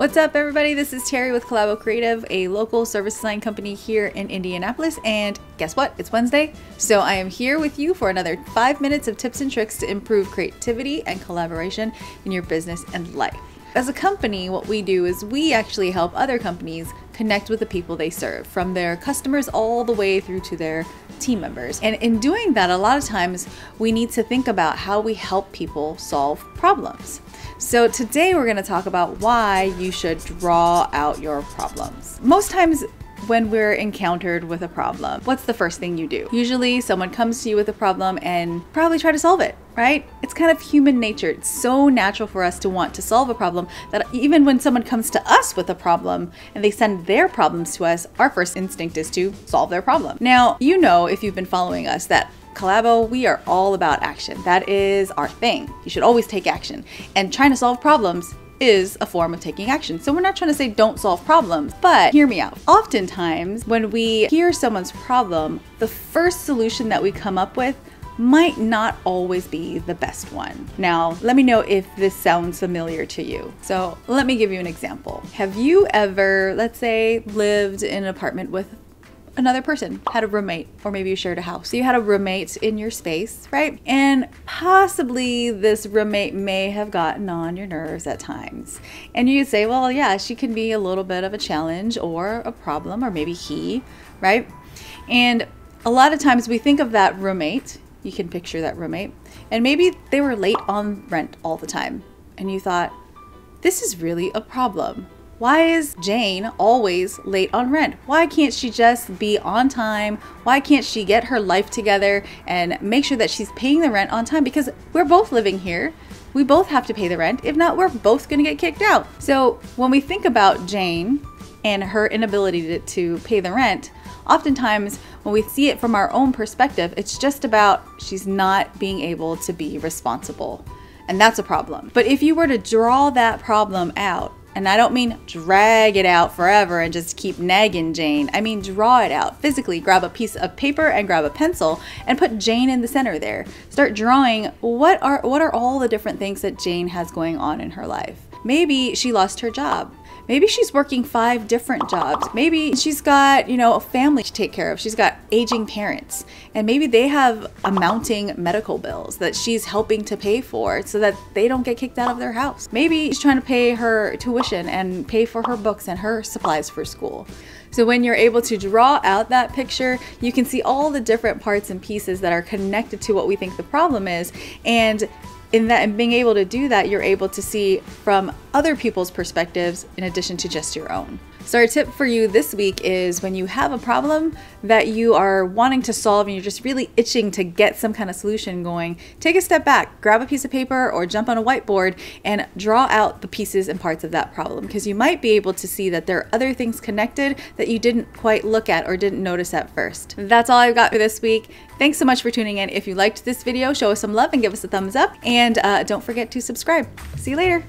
What's up, everybody? This is Terry with Collabo Creative, a local service design company here in Indianapolis. And guess what? It's Wednesday. So I am here with you for another 5 minutes of tips and tricks to improve creativity and collaboration in your business and life. As a company, what we do is we actually help other companies connect with the people they serve, from their customers all the way through to their team members. And in doing that, a lot of times we need to think about how we help people solve problems. So today we're going to talk about why you should draw out your problems. Most times when we're encountered with a problem, what's the first thing you do? Usually someone comes to you with a problem and probably try to solve it, right? It's kind of human nature. It's so natural for us to want to solve a problem that even when someone comes to us with a problem and they send their problems to us, our first instinct is to solve their problem. Now, you know, if you've been following us, that Collabo, we are all about action. That is our thing. You should always take action. And trying to solve problems is a form of taking action. So we're not trying to say don't solve problems, but hear me out. Oftentimes, when we hear someone's problem, the first solution that we come up with might not always be the best one. Now, let me know if this sounds familiar to you. So let me give you an example. Have you ever, let's say, lived in an apartment with another person, had a roommate, or maybe you shared a house. So you had a roommate in your space, right? And possibly this roommate may have gotten on your nerves at times. And you say, well, yeah, she can be a little bit of a challenge or a problem, or maybe he, right? And a lot of times we think of that roommate, you can picture that roommate, and maybe they were late on rent all the time. And you thought, this is really a problem. Why is Jane always late on rent? Why can't she just be on time? Why can't she get her life together and make sure that she's paying the rent on time? Because we're both living here. We both have to pay the rent. If not, we're both gonna get kicked out. So when we think about Jane and her inability to pay the rent, oftentimes when we see it from our own perspective, it's just about she's not being able to be responsible. And that's a problem. But if you were to draw that problem out, and I don't mean drag it out forever and just keep nagging Jane. I mean draw it out physically. Grab a piece of paper and grab a pencil and put Jane in the center there. Start drawing what are all the different things that Jane has going on in her life. Maybe she lost her job. Maybe she's working 5 different jobs. Maybe she's got, a family to take care of. She's got aging parents. And maybe they have mounting medical bills that she's helping to pay for so that they don't get kicked out of their house. Maybe she's trying to pay her tuition and pay for her books and her supplies for school. So when you're able to draw out that picture, you can see all the different parts and pieces that are connected to what we think the problem is. And in being able to do that, you're able to see from other people's perspectives in addition to just your own. So our tip for you this week is when you have a problem that you are wanting to solve and you're just really itching to get some kind of solution going, take a step back, grab a piece of paper or jump on a whiteboard and draw out the pieces and parts of that problem, because you might be able to see that there are other things connected that you didn't quite look at or didn't notice at first. That's all I've got for this week. Thanks so much for tuning in. If you liked this video, show us some love and give us a thumbs up, and don't forget to subscribe. See you later.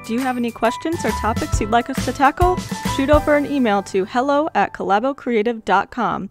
Do you have any questions or topics you'd like us to tackle? Shoot over an email to hello@collabocreative.com.